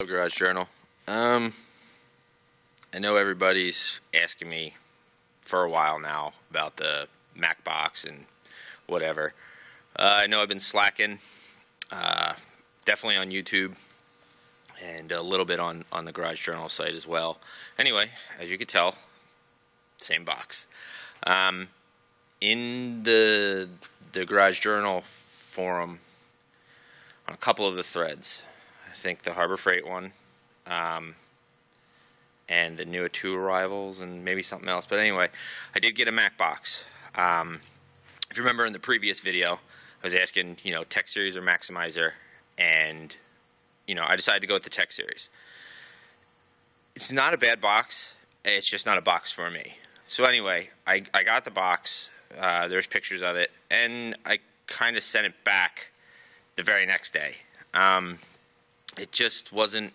Garage Journal. I know everybody's asking me for a while now about the Mac box and whatever. I know I've been slacking, definitely on YouTube and a little bit on the Garage Journal site as well. Anyway, as you can tell, same box. In the Garage Journal forum, on a couple of the threads, I think the Harbor Freight one, and the new 2 arrivals, and maybe something else. But anyway, I did get a Mac box. If you remember in the previous video, I was asking, Tech Series or Maximizer, and, I decided to go with the Tech Series. It's not a bad box, it's just not a box for me. So anyway, I got the box, there's pictures of it, and I kind of sent it back the very next day. It just wasn't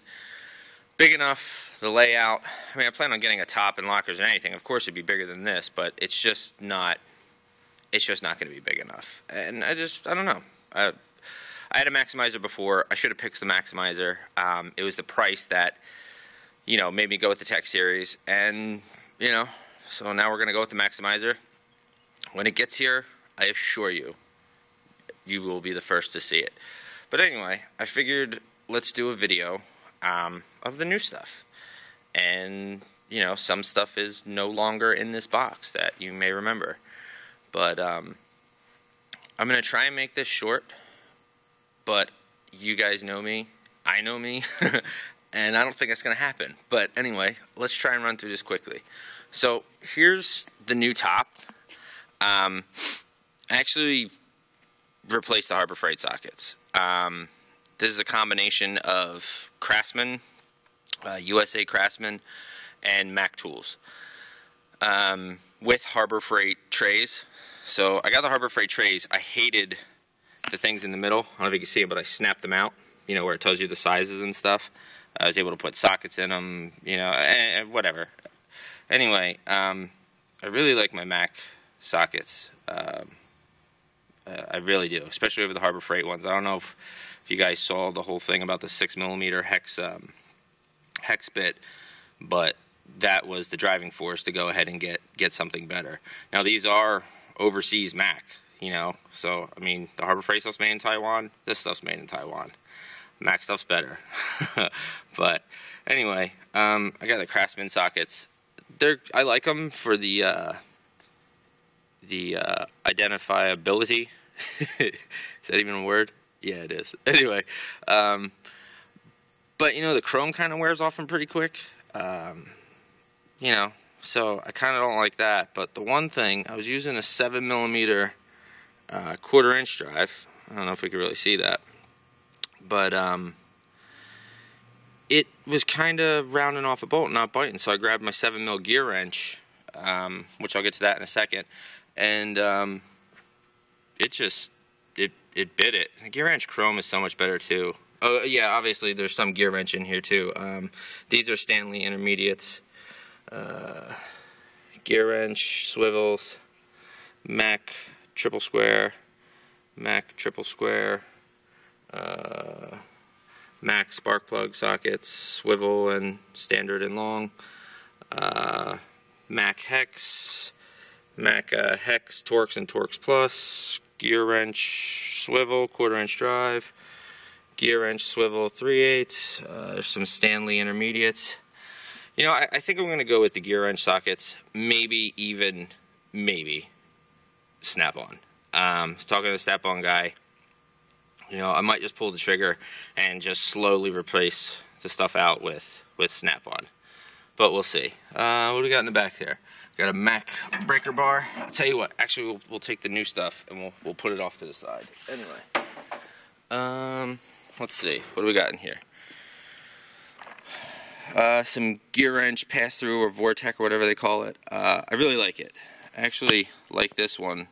big enough, the layout. I mean, I plan on getting a top and lockers and anything. Of course it'd be bigger than this, but it's just not going to be big enough. And I don't know. I had a Maximizer before. I should have picked the Maximizer. It was the price that, made me go with the Tech Series. And, so now we're going to go with the Maximizer. When it gets here, I assure you, you will be the first to see it. But anyway, I figured let's do a video of the new stuff. And, some stuff is no longer in this box that you may remember. But I'm going to try and make this short. But you guys know me. I know me. And I don't think it's going to happen. But anyway, let's try and run through this quickly. So here's the new top. I actually replaced the Harbor Freight sockets. This is a combination of Craftsman, USA Craftsman, and Mac tools with Harbor Freight trays. So I got the Harbor Freight trays. I hated the things in the middle. I don't know if you can see it, but I snapped them out, where it tells you the sizes and stuff. I was able to put sockets in them, whatever. Anyway, I really like my Mac sockets. I really do, especially over the Harbor Freight ones. I don't know if you guys saw the whole thing about the 6mm hex bit, but that was the driving force to go ahead and get something better. Now these are overseas Mac, so I mean the Harbor Freight stuff's made in Taiwan, this stuff's made in Taiwan. Mac stuff's better. But anyway, I got the Craftsman sockets. I like them for the identifiability. Is that even a word? Yeah, it is. Anyway, but the chrome kind of wears off them pretty quick. So I kind of don't like that. But the one thing, I was using a 7mm 1/4" drive. I don't know if we can really see that, but it was kind of rounding off a bolt, not biting. So I grabbed my 7mm gear wrench, which I'll get to that in a second, and it bit it. The gear wrench chrome is so much better too. Oh yeah, obviously there's some gear wrench in here too. These are Stanley Intermediates. Gear wrench, swivels, Mac triple square, Mac triple square, Mac spark plug sockets, swivel and standard and long, Mac hex, Mac hex Torx and Torx Plus, gear wrench, swivel, 1/4" drive, gear wrench, swivel, 3/8. There's some Stanley Intermediates. I think I'm going to go with the gear wrench sockets, maybe Snap-on. I was talking to the Snap-on guy. I might just pull the trigger and just slowly replace the stuff out with Snap-on. But we'll see. What do we got in the back there? Got a Mac breaker bar. I'll tell you what, actually we'll take the new stuff and we'll put it off to the side. Anyway, let's see, what do we got in here? Some gear wrench pass-through or Vortec or whatever they call it. I really like it. I actually like this one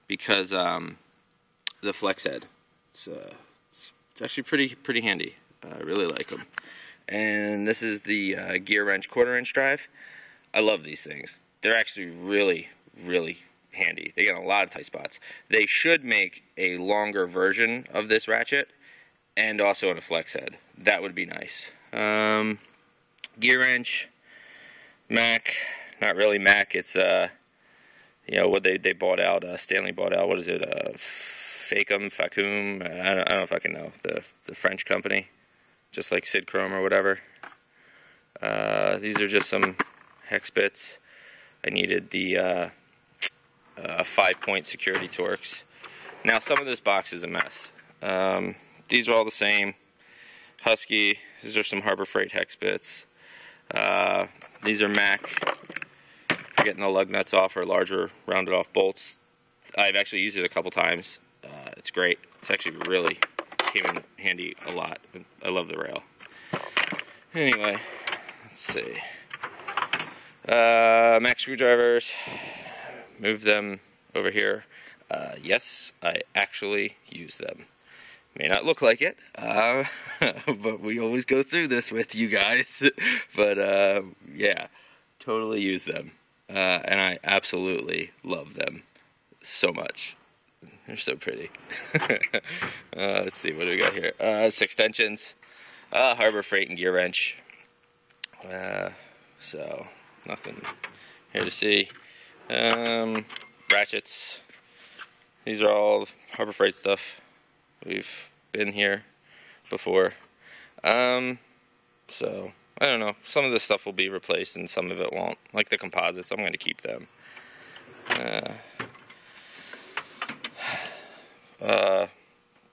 because the flex head. It's actually pretty handy. I really like them. And this is the gear wrench 1/4" drive. I love these things. They're actually really handy. They got a lot of tight spots. They should make a longer version of this ratchet and also in a flex head. That would be nice. Gear wrench, Mac, not really Mac. It's you know what they bought out. Stanley bought out. What is it? Facum. I don't fucking know the French company, just like Sid Chrome or whatever. These are just some hex bits. I needed the 5-point security Torx. Now some of this box is a mess. These are all the same. Husky. These are some Harbor Freight hex bits. These are Mac. Getting the lug nuts off, or larger rounded off bolts. I've actually used it a couple times. It's great. It's actually really came in handy a lot. I love the rail. Anyway, let's see. Mac screwdrivers. Move them over here. Yes, I actually use them. May not look like it, but we always go through this with you guys. But yeah, totally use them. And I absolutely love them so much. They're so pretty. Let's see, what do we got here? 6 tensions, Harbor Freight and gear wrench. So, nothing here to see. Ratchets. These are all Harbor Freight stuff. We've been here before. So, I don't know. Some of this stuff will be replaced and some of it won't. Like the composites, I'm going to keep them.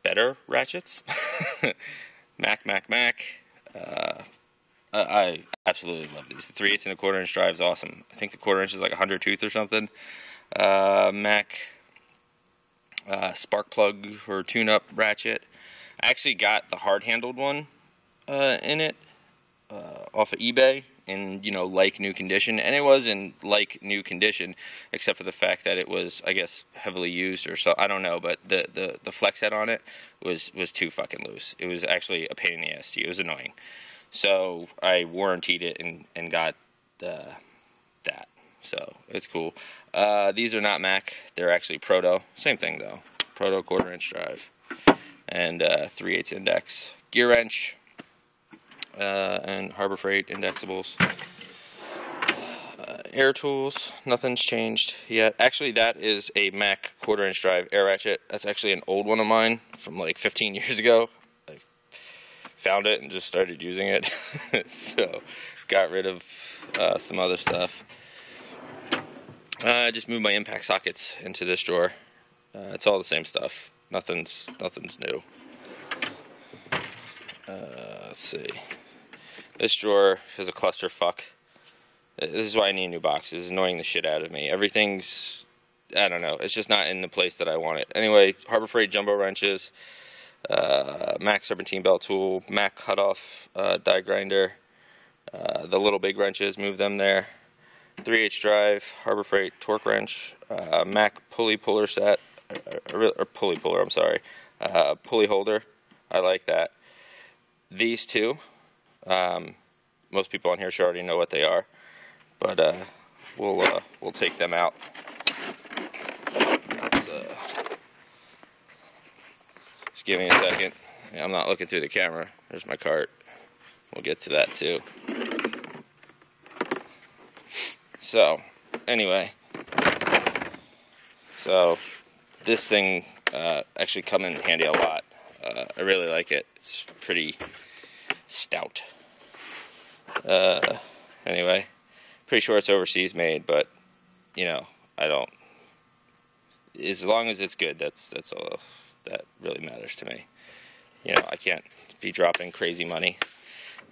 Better ratchets. Mac. I absolutely love these. The 3/8 and a 1/4 inch drive is awesome. I think the 1/4 inch is like 100 tooth or something. Mac spark plug or tune-up ratchet. I actually got the hard-handled one in it. Off of eBay in, you know, like new condition, and it was in like new condition, except for the fact that it was, I guess, heavily used or so. I don't know, but the flex head on it was too fucking loose. It was actually a pain in the ass. It was annoying. So I warrantied it and got that. So it's cool. These are not Mac. They're actually Proto. Same thing though. Proto 1/4 inch drive and 3/8 index. Gear wrench. And Harbor Freight indexables. Air tools, nothing's changed yet. Actually, that is a Mac 1/4 inch drive air ratchet. That's actually an old one of mine from like 15 years ago. I found it and just started using it. So, got rid of some other stuff. I just moved my impact sockets into this drawer. It's all the same stuff. Nothing's new. Let's see. This drawer is a clusterfuck. This is why I need a new box. This is annoying the shit out of me. Everything's, I don't know, it's just not in the place that I want it. Anyway, Harbor Freight jumbo wrenches, Mac serpentine belt tool, Mac cutoff die grinder, the little big wrenches, move them there. 3/8 drive, Harbor Freight torque wrench, Mac pulley puller set, or pulley puller, I'm sorry, pulley holder. I like that. These two. Most people on here should already know what they are, but we'll take them out. Just give me a second. I'm not looking through the camera. There's my cart. We'll get to that too. So, anyway, this thing actually come in handy a lot. I really like it. It's pretty stout. Anyway, pretty sure it's overseas made, but you know, I don't. As long as it's good, that's all that really matters to me. You know, I can't be dropping crazy money.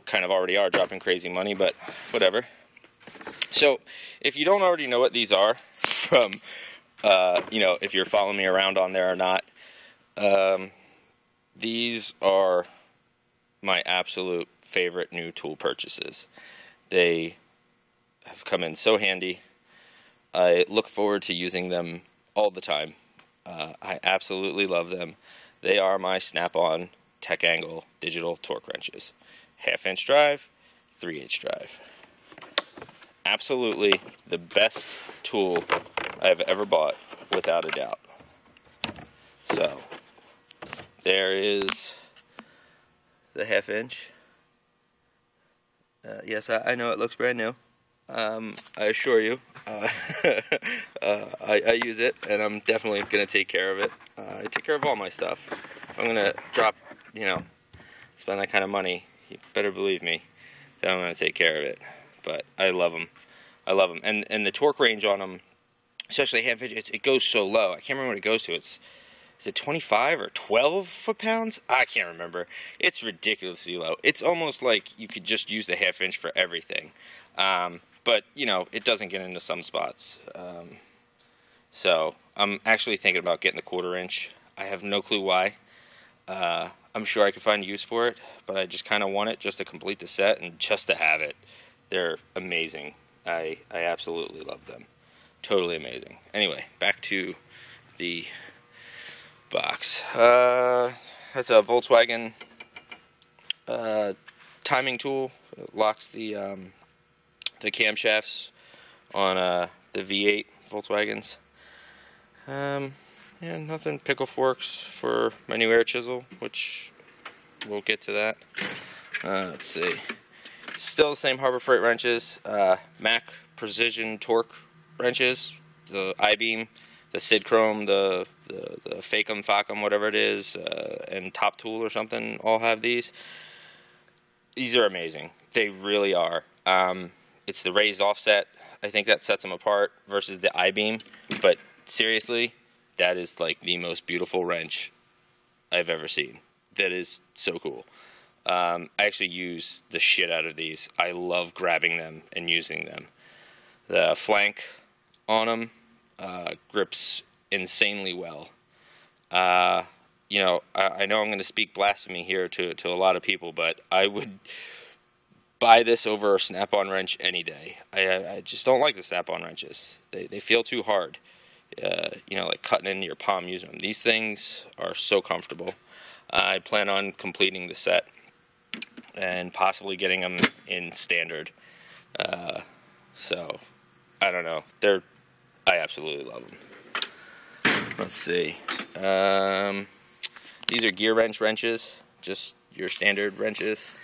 Kind of already are dropping crazy money, but whatever. So, if you don't already know what these are from, you know, if you're following me around on there or not, these are my absolute favorite new tool purchases. They have come in so handy. I look forward to using them all the time. I absolutely love them. They are my Snap-on Tech Angle digital torque wrenches. 1/2 inch drive, 3/8 drive. Absolutely the best tool I've ever bought, without a doubt. So, there is the 1/2 inch. Yes, I know it looks brand new. I assure you, I use it, and I'm definitely going to take care of it. I take care of all my stuff. I'm going to drop, spend that kind of money, you better believe me, that I'm going to take care of it. But I love them. I love them. And the torque range on them, especially 1/2 inch, it goes so low. I can't remember what it goes to. Is it 25 or 12 foot-pounds? I can't remember. It's ridiculously low. It's almost like you could just use the 1/2 inch for everything. But, it doesn't get into some spots. So I'm actually thinking about getting the 1/4 inch. I have no clue why. I'm sure I could find use for it, but I just kind of want it just to complete the set and just to have it. They're amazing. I absolutely love them. Totally amazing. Anyway, back to the box. That's a Volkswagen timing tool. It locks the camshafts on the V8 Volkswagens. Yeah, nothing. Pickle forks for my new air chisel, which we'll get to that. Let's see. Still the same Harbor Freight wrenches. Mac Precision Torque wrenches. The I-beam, the Sid Chrome, the Facom, Facom, whatever it is, and Top Tool or something all have these. These are amazing. They really are. It's the raised offset. I think that sets them apart versus the I-beam. But seriously, that is like the most beautiful wrench I've ever seen. That is so cool. I actually use the shit out of these. I love grabbing them and using them. The flank on them grips insanely well. I know I'm going to speak blasphemy here to a lot of people, but I would buy this over a snap-on wrench any day. I just don't like the snap-on wrenches. They feel too hard. Like cutting into your palm using them. These things are so comfortable. I plan on completing the set and possibly getting them in standard. So, I don't know. I absolutely love them. Let's see. These are gear wrenches, just your standard wrenches.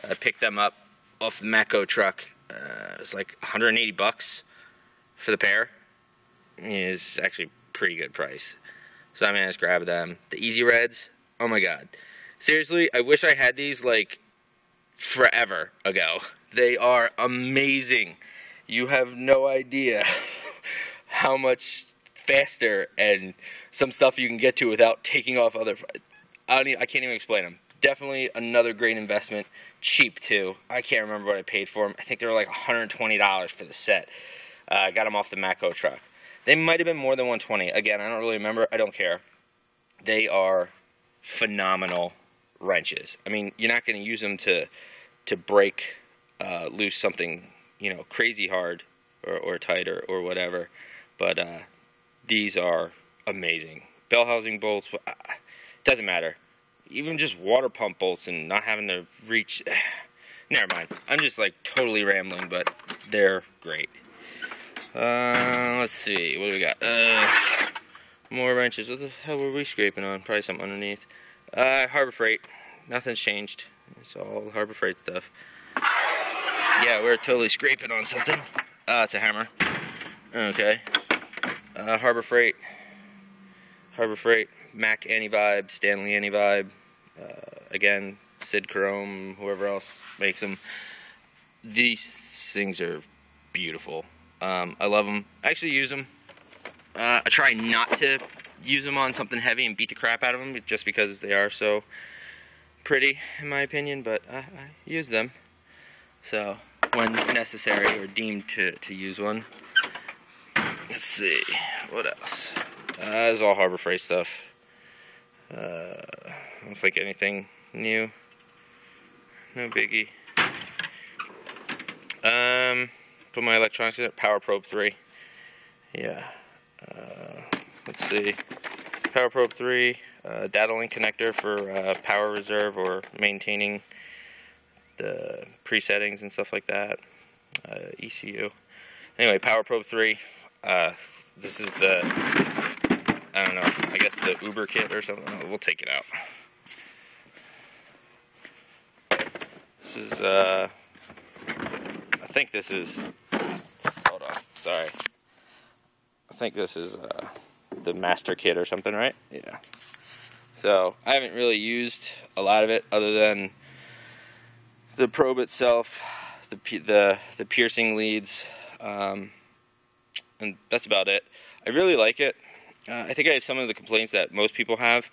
I picked them up off the Matco truck. It was like $180 for the pair. It's actually a pretty good price. So I managed to grab them. The Easy Reds, oh my god. Seriously, I wish I had these like forever ago. They are amazing. You have no idea how much faster and some stuff you can get to without taking off other... I can't even explain them. Definitely another great investment. Cheap too. I can't remember what I paid for them. I think they were like $120 for the set. I got them off the Matco truck. They might have been more than $120. Again, I don't really remember. I don't care. They are phenomenal wrenches. I mean, you're not going to use them to break loose something, crazy hard or tight or whatever. But these are amazing. Bell housing bolts, doesn't matter. Even just water pump bolts and not having to reach. Never mind. I'm just like totally rambling, but they're great. Let's see. What do we got? More wrenches. What the hell were we scraping on? Probably something underneath. Harbor Freight. Nothing's changed. It's all Harbor Freight stuff. Yeah, we're totally scraping on something. It's a hammer. Okay. Harbor Freight. Mac Anti-Vibe. Stanley Anti-Vibe. Again, Sid Chrome. Whoever else makes them. These things are beautiful. I love them. I actually use them. I try not to use them on something heavy and beat the crap out of them just because they are so pretty, in my opinion, but I use them. So, when necessary or deemed to use one. Let's see. What else? This is all Harbor Freight stuff. I don't think anything new. No biggie. Put my electronics in it. Power Probe 3. Yeah. Let's see. Power Probe 3. Data link connector for power reserve or maintaining the presettings and stuff like that. ECU. Anyway, Power Probe 3. This is the, I don't know, I guess the Uber kit or something. We'll take it out. This is, I think this is, hold on, sorry. I think this is the master kit or something, right? Yeah. So, I haven't really used a lot of it other than the probe itself, the piercing leads, and that's about it. I really like it. I think I have some of the complaints that most people have.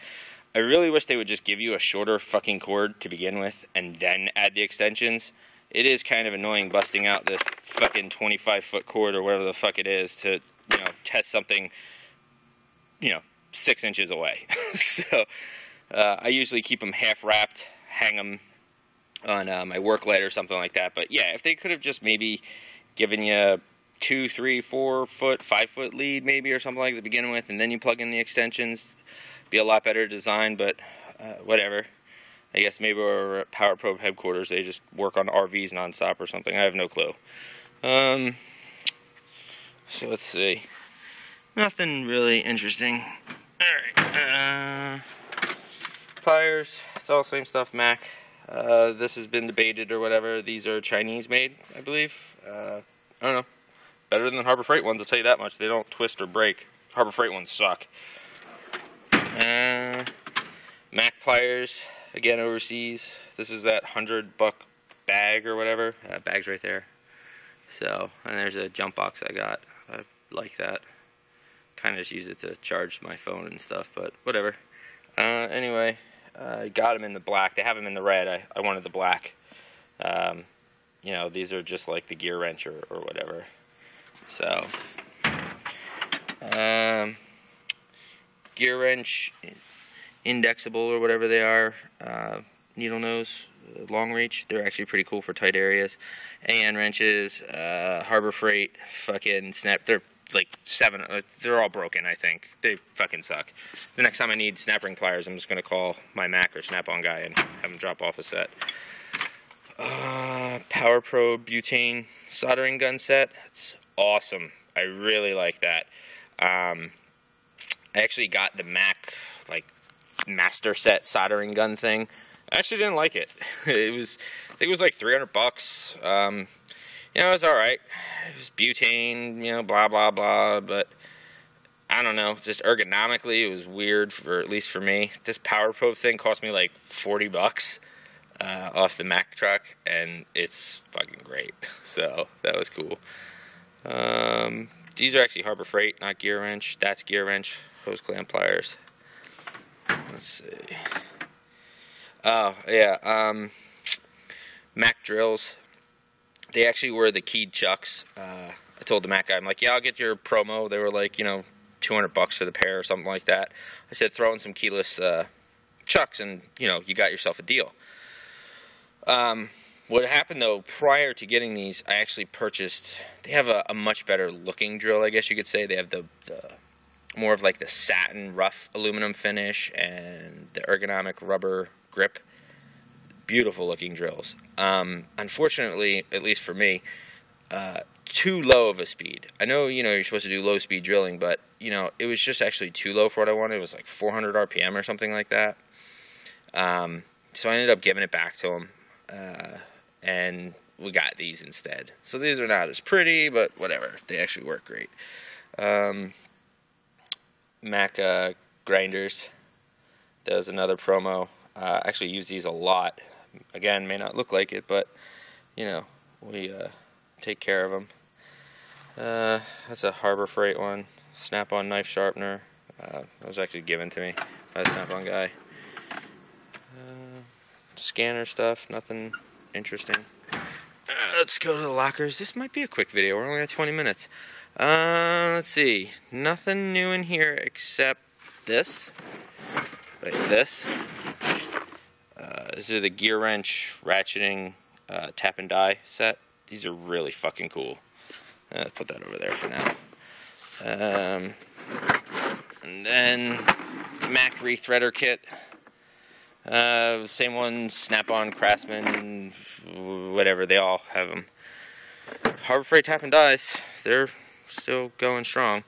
I really wish they would just give you a shorter fucking cord to begin with and then add the extensions. It is kind of annoying busting out this fucking 25-foot cord or whatever the fuck it is to, you know, test something, you know, 6 inches away. So, I usually keep them half wrapped, hang them on my work light or something like that. But yeah, if they could have just maybe given you 2, 3, 4 foot, 5-foot lead maybe or something like that to begin with, and then you plug in the extensions, be a lot better design. But whatever. I guess maybe we're at Power Probe headquarters. They just work on RVs nonstop or something. I have no clue. So let's see. Nothing really interesting. Alright. Pliers. It's all the same stuff, Mac. This has been debated or whatever. These are Chinese made, I believe. I don't know. Better than Harbor Freight ones, I'll tell you that much. They don't twist or break. Harbor Freight ones suck. Mac pliers. Again, overseas. This is that $100 bag or whatever. Bag's right there. So, and there's a jump box I got. I like that. Kind of just use it to charge my phone and stuff, but whatever. Anyway, I got them in the black. They have them in the red. I wanted the black. You know, these are just like the gear wrench or whatever. So, gear wrench, indexable or whatever they are, needle nose, long reach. They're actually pretty cool for tight areas. AN wrenches, Harbor Freight, fucking snap. They're like 7. They're all broken, I think. They fucking suck. The next time I need snap ring pliers, I'm just gonna call my Mac or Snap-on guy and have him drop off a set. Power Probe butane soldering gun set. It's awesome. I really like that. I actually got the Mac like master set soldering gun thing. I actually didn't like it. I think it was like $300. You know, it was alright. It was butane, you know, blah, blah, blah, but I don't know. Just ergonomically, it was weird, at least for me. This Power Probe thing cost me like $40 off the Mac truck, and it's fucking great. So, that was cool. These are actually Harbor Freight, not gear wrench. That's gear wrench, hose clamp pliers. Let's see. Oh, yeah, Mac drills. They actually were the keyed chucks. I told the Mac guy, I'm like, yeah, I'll get your promo. They were like, you know, $200 for the pair or something like that. I said, throw in some keyless chucks and, you know, you got yourself a deal. What happened, though, prior to getting these, I actually purchased, they have a much better looking drill, I guess you could say. They have the more of like the satin rough aluminum finish and the ergonomic rubber grip. Beautiful looking drills. Unfortunately, at least for me, too low of a speed. I know, you know, you're supposed to do low speed drilling, but, you know, it was just actually too low for what I wanted. It was like 400 RPM or something like that. So I ended up giving it back to him, and we got these instead. So these are not as pretty, but whatever. They actually work great. Mac grinders. That was another promo. Actually use these a lot. Again, may not look like it, but, you know, we take care of them. That's a Harbor Freight one. Snap-on knife sharpener. That was actually given to me by the Snap-on guy. Scanner stuff, nothing interesting. Let's go to the lockers. This might be a quick video. We're only at 20 minutes. Let's see. Nothing new in here except this. Like this. These are the gear wrench ratcheting tap and die set. These are really fucking cool. Put that over there for now. And then Mac rethreader kit. Same one, Snap-on, Craftsman, whatever, they all have them. Harbor Freight tap and dies. They're still going strong.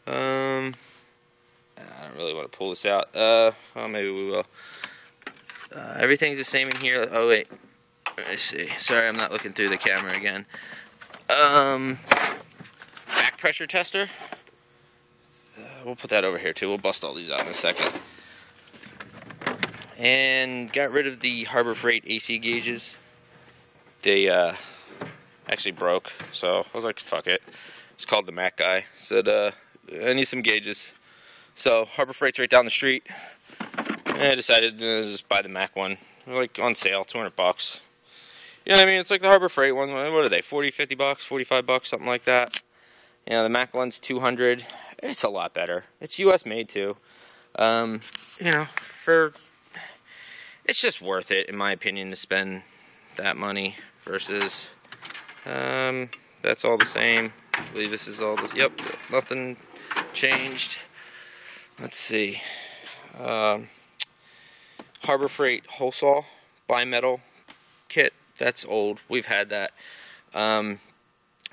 I don't really want to pull this out. Well, maybe we will. Everything's the same in here. Oh, wait. me see. Sorry, I'm not looking through the camera again. Back pressure tester. We'll put that over here too. We'll bust all these out in a second. And got rid of the Harbor Freight AC gauges. They actually broke, so I was like, fuck it. It's called the Mac guy. Said, I need some gauges. So Harbor Freight's right down the street. And I decided to just buy the Mac one. They're like on sale, $200. You know what I mean? It's like the Harbor Freight one. What are they? 40, 50 bucks, 45 bucks, something like that. You know, the Mac one's 200. It's a lot better. It's US made too. You know, it's just worth it in my opinion to spend that money versus that's all the same. I believe this is all the, yep, nothing changed. Let's see. Harbor Freight hole saw bimetal kit. That's old. We've had that.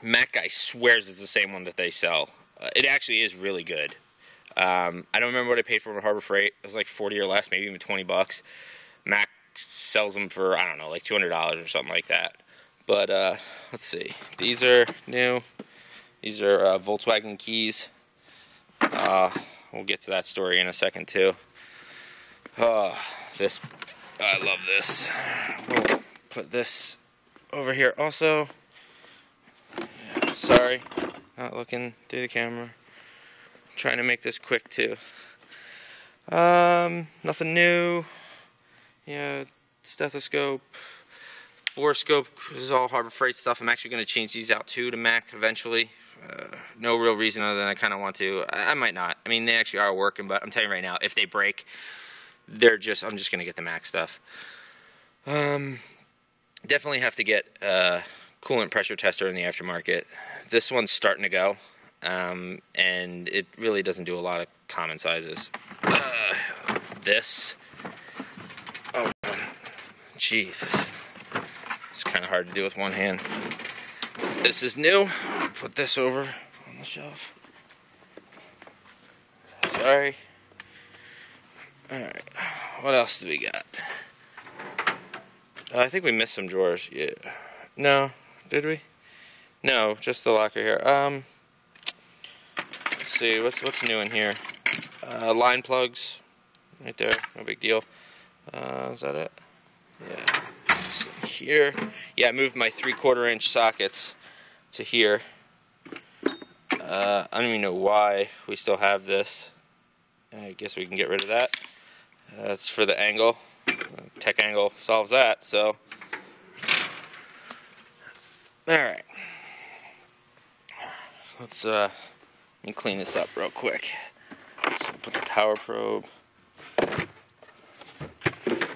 Mac guy swears it's the same one that they sell. It actually is really good. I don't remember what I paid for it at Harbor Freight. It was like 40 or less, maybe even 20 bucks. Mac sells them for, I don't know, like $200 or something like that. But let's see. These are new. These are Volkswagen keys. We'll get to that story in a second too. This, I love this. We'll put this over here also. Yeah, sorry, not looking through the camera. I'm trying to make this quick too. Nothing new. Yeah, stethoscope, borescope. This is all Harbor Freight stuff. I'm actually going to change these out too to Mac eventually. No real reason other than I kind of want to. I might not. I mean, they actually are working, but I'm telling you right now, if they break, I'm just going to get the Mac stuff. Definitely have to get coolant pressure tester in the aftermarket. This one's starting to go, and it really doesn't do a lot of common sizes. This, oh Jesus, it's kind of hard to do with one hand. This is new. Put this over on the shelf. Sorry. Alright, what else do we got? I think we missed some drawers. Yeah. No, did we? No, just the locker here. Let's see, what's new in here? Line plugs, right there, no big deal. Is that it? Yeah. Let's see here. Yeah, I moved my 3/4 inch sockets to here. I don't even know why we still have this. I guess we can get rid of that. That's for the angle. Tech angle solves that, so. Alright. Let's let me clean this up real quick. So put the power probe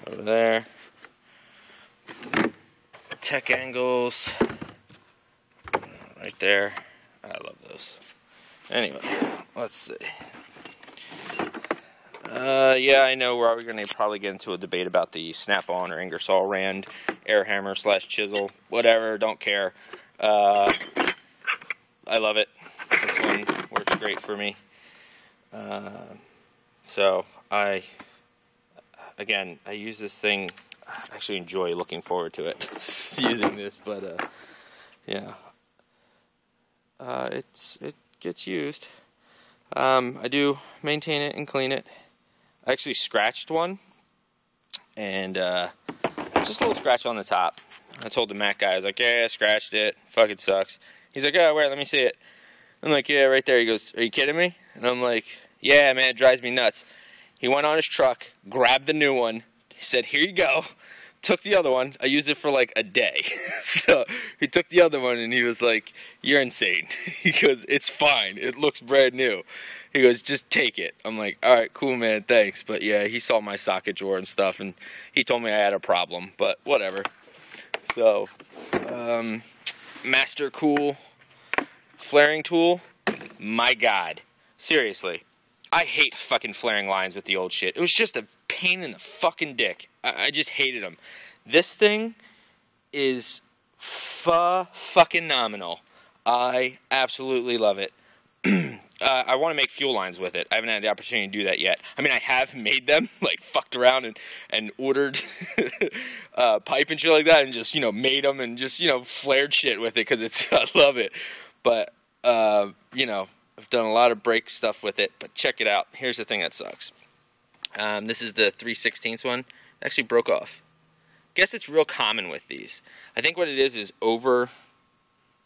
over there. Tech angles right there. I love those. Anyway, let's see. Yeah, I know we're going to probably get into a debate about the Snap-on or Ingersoll Rand air hammer / chisel, whatever, don't care. I love it. This one works great for me. So, I use this thing, I actually enjoy looking forward to it, using this, but, yeah. It gets used. I do maintain it and clean it. I actually scratched one, and just a little scratch on the top. I told the Mac guy, I was like, yeah, I scratched it. Fucking sucks. He's like, oh, wait, let me see it. I'm like, yeah, right there. He goes, are you kidding me? And I'm like, yeah, man, it drives me nuts. He went on his truck, grabbed the new one. He said, here you go. Took the other one. I used it for like a day. So he took the other one and he was like, you're insane. He goes, it's fine. It looks brand new. He goes, just take it. I'm like, all right, cool, man, thanks. But yeah, he saw my socket drawer and stuff, and he told me I had a problem, but whatever. So, Master Cool flaring tool, my God. Seriously, I hate fucking flaring lines with the old shit. It was just a pain in the fucking dick. I just hated them. This thing is fucking nominal. I absolutely love it. I want to make fuel lines with it. I haven't had the opportunity to do that yet. I mean, I have made them, like, fucked around and ordered pipe and shit like that, and just, made them and just, flared shit with it, because I love it. But, I've done a lot of brake stuff with it, but check it out. Here's the thing that sucks. This is the 3/16 one. It actually broke off. Guess it's real common with these. I think what it is over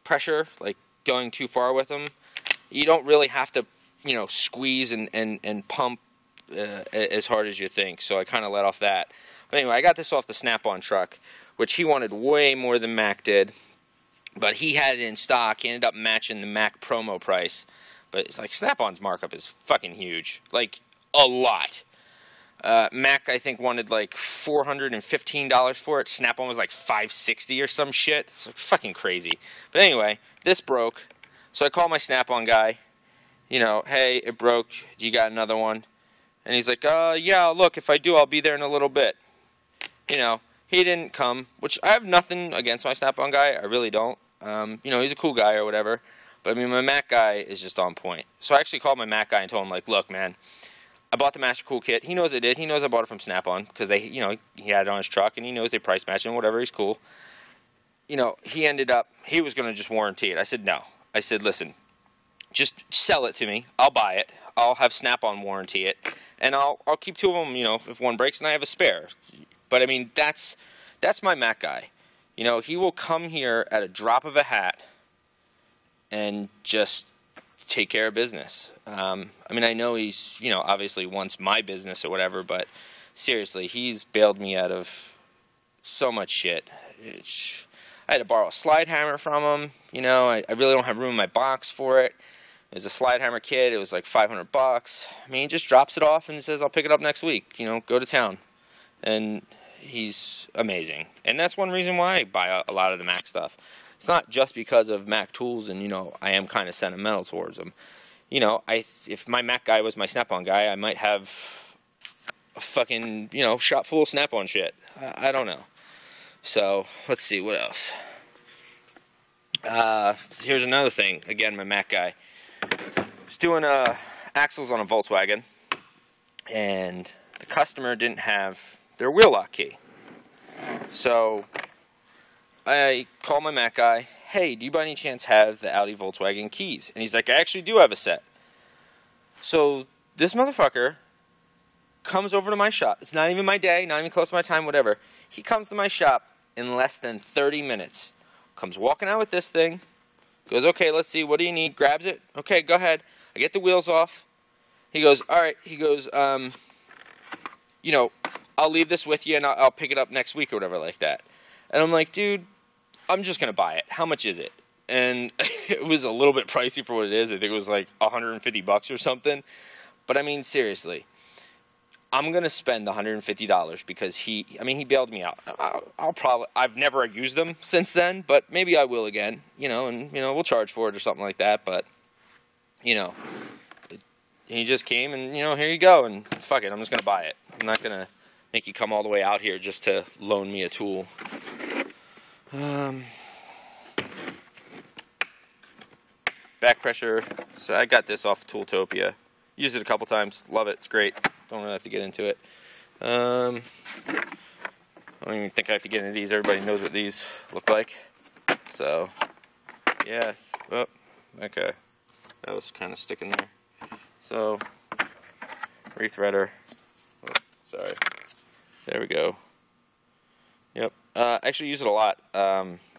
pressure, like going too far with them. You don't really have to, squeeze and pump as hard as you think. So I kind of let off that. But anyway, I got this off the Snap-on truck, which he wanted way more than Mac did. But he had it in stock. He ended up matching the Mac promo price. But it's like Snap-on's markup is fucking huge. Like, a lot. Mac, I think, wanted like $415 for it. Snap-on was like $560 or some shit. It's like fucking crazy. But anyway, this broke. So I called my Snap-on guy. Hey, it broke. Do you got another one? And he's like, yeah, look, if I do, I'll be there in a little bit. He didn't come, which I have nothing against my Snap-on guy. I really don't. He's a cool guy or whatever. But, I mean, my Mac guy is just on point. So I actually called my Mac guy and told him, like, look, man, I bought the Master Cool kit. He knows I did. He knows I bought it from Snap-on because he had it on his truck, and he knows they price match and whatever. He's cool. He ended up, he was going to just warranty it. I said, no. I said, listen, just sell it to me. I'll buy it. I'll have Snap-on warranty it, and I'll keep two of them. If one breaks, and I have a spare. But I mean, that's my Mac guy. He will come here at a drop of a hat and just take care of business. I mean, I know he's obviously wants my business or whatever, but seriously, he's bailed me out of so much shit. I had to borrow a slide hammer from him. I really don't have room in my box for it. It was a slide hammer kit. It was like $500. I mean, he just drops it off and says, I'll pick it up next week. Go to town. And he's amazing. And that's one reason why I buy a lot of the Mac stuff. It's not just because of Mac tools and, I am kind of sentimental towards them. If my Mac guy was my Snap-on guy, I might have a fucking, shop full of Snap-on shit. I don't know. So, let's see, what else? Here's another thing. Again, my Mac guy. Was doing axles on a Volkswagen, and the customer didn't have their wheel lock key. So, I called my Mac guy. Hey, do you by any chance have the Audi Volkswagen keys? And he's like, I actually do have a set. So, this motherfucker comes over to my shop. It's not even my day, not even close to my time, whatever. He comes to my shop in less than 30 minutes. Comes walking out with this thing. Goes, okay, let's see, what do you need? Grabs it. Okay, go ahead. I get the wheels off. He goes, all right. He goes, I'll leave this with you and I'll pick it up next week or whatever like that. And I'm like, dude, I'm just going to buy it. How much is it? And it was a little bit pricey for what it is. I think it was like $150 or something. But I mean, seriously. I'm going to spend the $150 because he bailed me out. I've never used them since then, but maybe I will again, and, we'll charge for it or something like that, but, he just came and, here you go, and fuck it, I'm just going to buy it. I'm not going to make you come all the way out here just to loan me a tool. Back pressure, so I got this off Tooltopia. Used it a couple times, love it, it's great. Don't really have to get into it. I don't even think I have to get into these. Everybody knows what these look like. So, yeah. Oh, okay. That was kind of sticking there. So, rethreader. Oh, sorry. There we go. Yep. I actually use it a lot.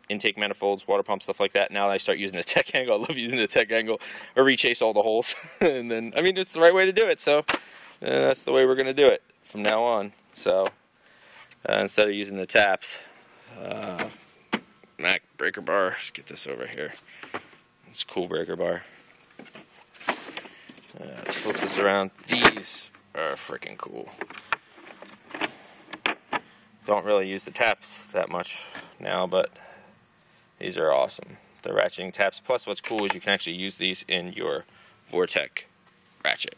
Intake manifolds, water pumps, stuff like that. Now that I start using the tech angle, I love using the tech angle. I rechase all the holes. And then, it's the right way to do it. So, that's the way we're going to do it from now on. So, instead of using the taps, Mac breaker bar. Let's get this over here. It's a cool breaker bar. Let's flip this around. These are freaking cool. Don't really use the taps that much now, but these are awesome. The ratcheting taps. Plus, what's cool is you can actually use these in your Vortec ratchet.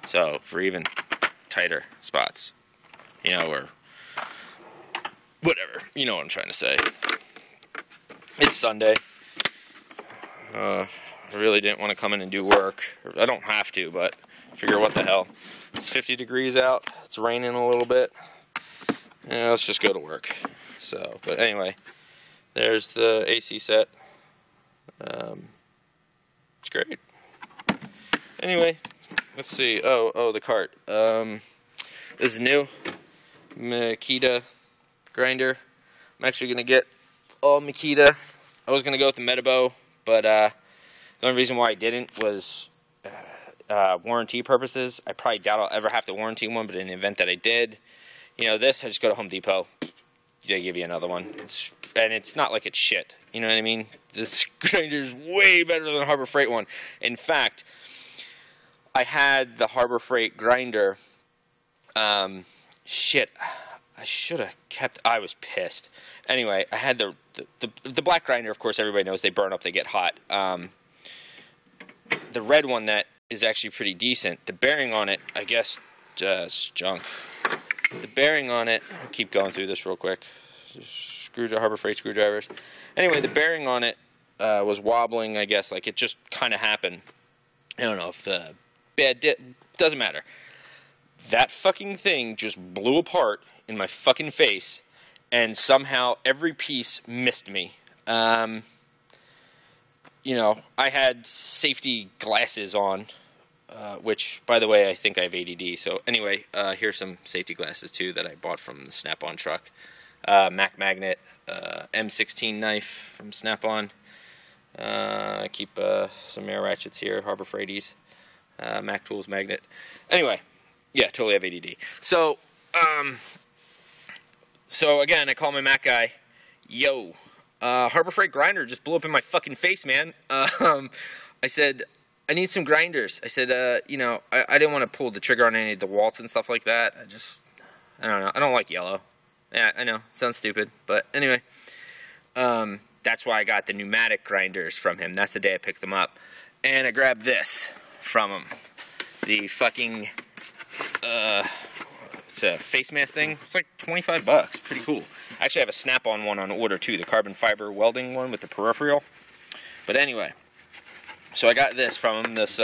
So, for even tighter spots, or whatever. You know what I'm trying to say. It's Sunday. I I really didn't want to come in and do work. I don't have to, but I figure what the hell. It's 50 degrees out. It's raining a little bit. Yeah, let's just go to work. So, but anyway, there's the AC set. It's great. Anyway, let's see. Oh, the cart. This is new. Makita grinder. I'm actually going to get all Makita. I was going to go with the Metabow, but the only reason why I didn't was warranty purposes. I probably doubt I'll ever have to warranty one, but in the event that I did, you know, this, I just go to Home Depot. They give you another one. And it's not like it's shit. You know what I mean? This grinder is way better than the Harbor Freight one. In fact, I had the Harbor Freight grinder. Shit. I should have kept... I was pissed. Anyway, I had the black grinder, of course, everybody knows they burn up, they get hot. The red one that is actually pretty decent. The bearing on it, I guess, just junk. The bearing on it... I'll keep going through this real quick. Harbor Freight screwdrivers. Anyway, the bearing on it was wobbling, I guess. Like, it just kind of happened. I don't know if doesn't matter. That fucking thing just blew apart in my fucking face, and somehow every piece missed me. You know, I had safety glasses on, which, by the way, I think I have ADD. So anyway, here's some safety glasses, too, that I bought from the Snap-on truck. Mac Magnet, M16 knife from Snap-on. I keep some air ratchets here, Harbor Freighties. Mac Tools magnet. Anyway, yeah, totally have ADD. So, so again, I call my Mac guy. Yo, Harbor Freight grinder just blew up in my fucking face, man. I said, I need some grinders. I said, you know, I didn't want to pull the trigger on any of the DeWalt's and stuff like that. I don't know. I don't like yellow. Yeah, I know. It sounds stupid. But anyway, that's why I got the pneumatic grinders from him. That's the day I picked them up. And I grabbed this from him. The fucking, it's a face mask thing. It's like 25 bucks. Pretty cool. I actually have a Snap-on one on order, too. The carbon fiber welding one with the peripheral. But anyway, so I got this from him. This,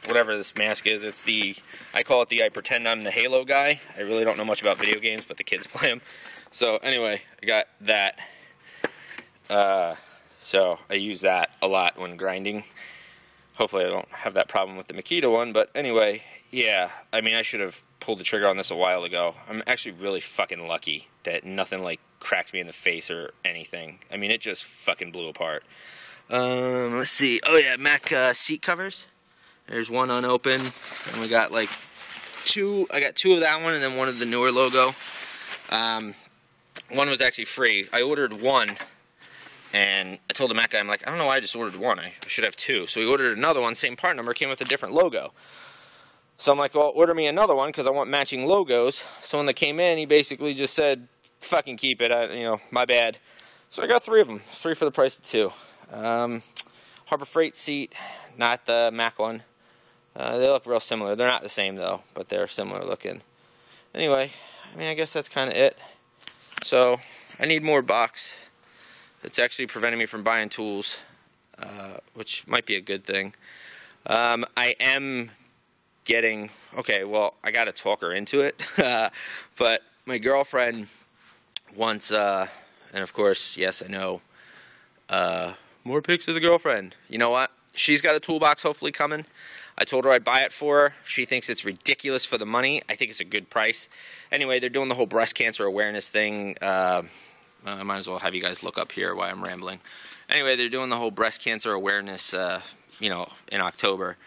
whatever this mask is. It's the, I call it the I pretend I'm the Halo guy. I really don't know much about video games, but the kids play them. So anyway, I got that. So I use that a lot when grinding. Hopefully I don't have that problem with the Makita one, but anyway, yeah, I mean, I should have pulled the trigger on this a while ago. I'm actually really fucking lucky that nothing, like, cracked me in the face or anything. I mean, it just fucking blew apart. Let's see. Oh, yeah, Mac seat covers. There's one unopened, and we got, like, two. I got two of that one, and then one of the newer logo. One was actually free. I ordered one. And I told the Mac guy, I'm like, I don't know why I just ordered one. I should have two. So he ordered another one, same part number, came with a different logo. So I'm like, well, order me another one because I want matching logos. So when they came in, he basically just said, fucking keep it. You know, my bad. So I got three of them. Three for the price of two. Harbor Freight seat, not the Mac one. They look real similar. They're not the same, though, but they're similar looking. Anyway, I mean, I guess that's kind of it. So I need more box. It's actually preventing me from buying tools, which might be a good thing. I am getting... Okay, well, I got to talk her into it. But my girlfriend wants... and of course, yes, I know. More pics of the girlfriend. You know what? She's got a toolbox hopefully coming. I told her I'd buy it for her. She thinks it's ridiculous for the money. I think it's a good price. Anyway, they're doing the whole breast cancer awareness thing. I might as well have you guys look up here while I'm rambling. Anyway, they're doing the whole breast cancer awareness, you know, in October.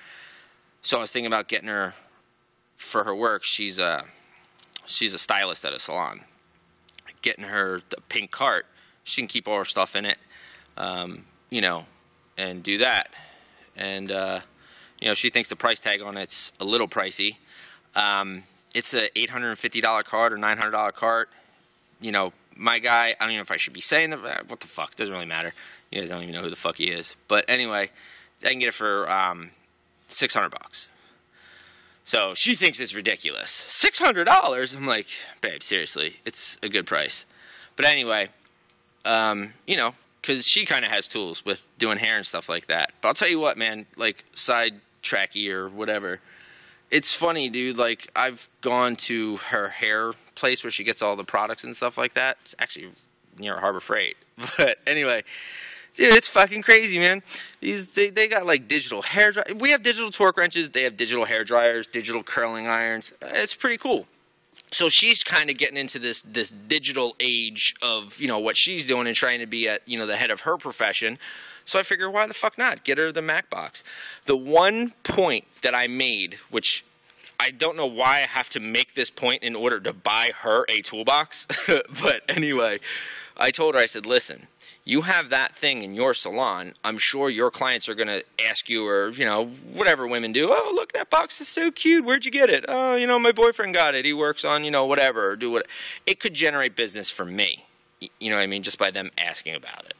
So I was thinking about getting her for her work. She's a stylist at a salon. Getting her the pink cart. She can keep all her stuff in it, you know, and do that. And, you know, she thinks the price tag on it's a little pricey. It's a $850 cart or $900 cart. You know, my guy, I don't even know if I should be saying that. What the fuck? Doesn't really matter. You guys don't even know who the fuck he is. But anyway, I can get it for $600 bucks. So she thinks it's ridiculous. $600? I'm like, babe, seriously, it's a good price. But anyway, you know, because she kind of has tools with doing hair and stuff like that. But I'll tell you what, man, like sidetracky or whatever. It's funny, dude. Like, I've gone to her hair place where she gets all the products and stuff like that. It's actually near Harbor Freight. But anyway, dude, it's fucking crazy, man. They got like digital hair dry. We have digital torque wrenches. They have digital hair dryers, digital curling irons. It's pretty cool. So she's kind of getting into this digital age of, you know, what she's doing and trying to be at, you know, the head of her profession. So I figure, why the fuck not? Get her the Mac box. The one point that I made, which I don't know why I have to make this point in order to buy her a toolbox. But anyway, I told her, I said, listen, you have that thing in your salon. I'm sure your clients are going to ask you, or, you know, whatever women do. Oh, look, that box is so cute. Where'd you get it? Oh, you know, my boyfriend got it. He works on, you know, whatever, or do what. It could generate business for me. You know what I mean? Just by them asking about it.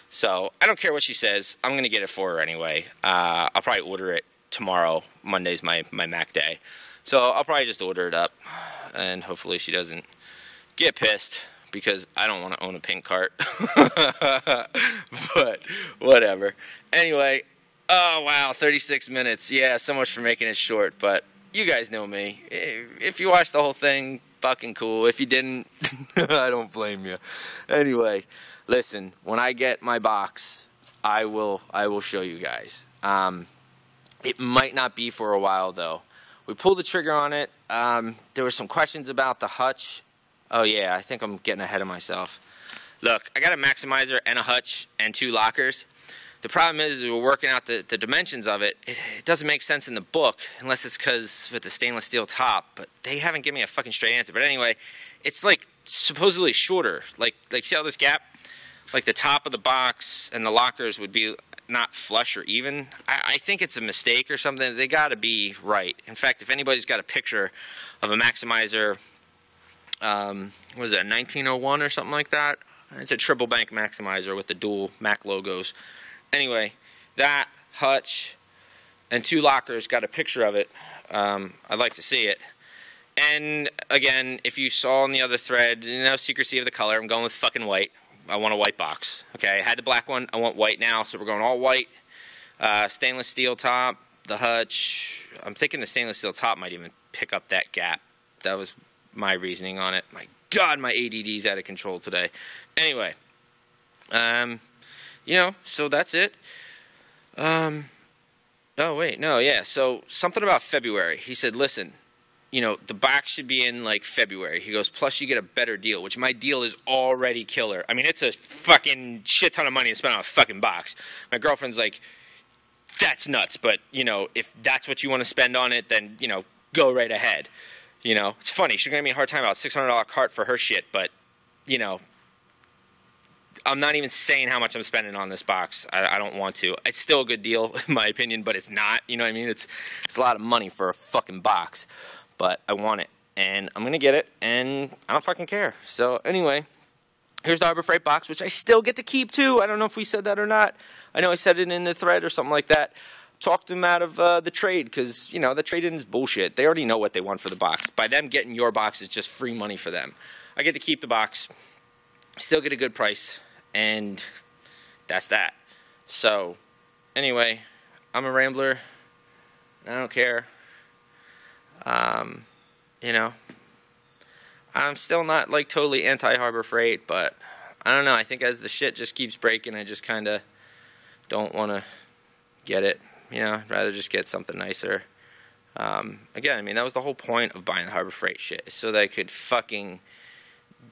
So I don't care what she says. I'm going to get it for her anyway. I'll probably order it tomorrow. Monday's my Mac day. So I'll probably just order it up. And hopefully she doesn't get pissed, because I don't want to own a pink cart. But whatever. Anyway, oh wow, 36 minutes. Yeah, so much for making it short, but you guys know me. If you watched the whole thing, fucking cool. If you didn't, I don't blame you. Anyway, listen, when I get my box, I will show you guys. It might not be for a while though. We pulled the trigger on it. There were some questions about the hutch. Oh yeah, I think I'm getting ahead of myself. Look, I got a maximizer and a hutch and 2 lockers. The problem is we're working out the dimensions of it. It doesn't make sense in the book, unless it's because with the stainless steel top, but they haven't given me a fucking straight answer. But anyway, it's like supposedly shorter. Like see how this gap? Like the top of the box and the lockers would be not flush or even. I think it's a mistake or something. They gotta be right. In fact, if anybody's got a picture of a maximizer, what is it, a 1901 or something like that? It's a triple bank maximizer with the dual Mac logos. Anyway, that hutch and 2 lockers, got a picture of it. I'd like to see it. And again, if you saw in the other thread, you know, secrecy of the color, I'm going with fucking white. I want a white box. Okay, I had the black one. I want white now, so we're going all white. Stainless steel top, the hutch. I'm thinking the stainless steel top might even pick up that gap. That was my reasoning on it. My God, my ADD's out of control today. Anyway, you know, so that's it. Oh wait, no, yeah. So something about February. He said, listen, you know, the box should be in like February. He goes, plus you get a better deal, which my deal is already killer. I mean, it's a fucking shit ton of money to spend on a fucking box. My girlfriend's like, that's nuts, but you know, if that's what you want to spend on it, then, you know, go right ahead. You know, it's funny. She's going to give me a hard time about a $600 cart for her shit, but, you know, I'm not even saying how much I'm spending on this box. I don't want to. It's still a good deal, in my opinion, but it's not. You know what I mean? It's a lot of money for a fucking box, but I want it, and I'm going to get it, and I don't fucking care. So, anyway, here's the Harbor Freight box, which I still get to keep, too. I don't know if we said that or not. I know I said it in the thread or something like that. Talked them out of the trade, because, you know, the trade-in is bullshit. They already know what they want for the box. By them getting your box is just free money for them. I get to keep the box, still get a good price, and that's that. So, anyway, I'm a rambler. I don't care. You know, I'm still not, like, totally anti-Harbor Freight, but I don't know. I think as the shit just keeps breaking, I just kind of don't want to get it. You know, I'd rather just get something nicer. Again, I mean, that was the whole point of buying the Harbor Freight shit, so that I could fucking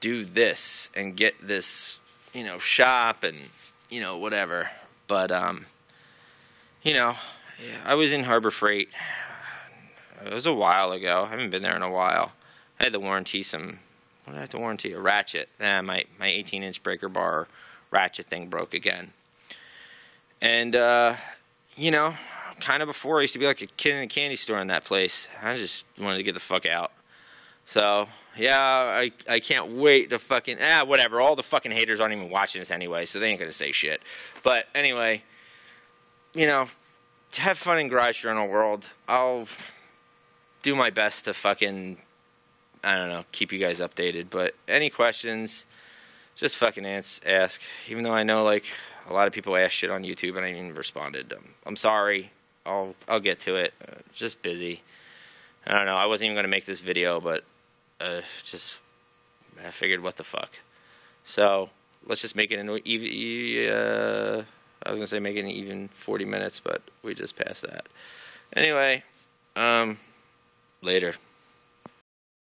do this and get this, you know, shop and, you know, whatever. But, you know, yeah, I was in Harbor Freight. It was a while ago. I haven't been there in a while. I had to warranty some, what did I have to warranty? A ratchet. My 18-inch breaker bar ratchet thing broke again. And, you know, kind of before, I used to be like a kid in a candy store in that place. I just wanted to get the fuck out. So, yeah, I can't wait to fucking, whatever. All the fucking haters aren't even watching this anyway, so they ain't gonna say shit. But anyway, you know, to have fun in Garage Journal World, I'll do my best to fucking, I don't know, keep you guys updated. But any questions, just fucking ask. Even though I know like a lot of people ask shit on YouTube and I even responded. I'm sorry. I'll get to it. Just busy. I don't know. I wasn't even gonna make this video, but just I figured what the fuck. So let's just make it an even. I was gonna say make it an even 40 minutes, but we just passed that. Anyway, later.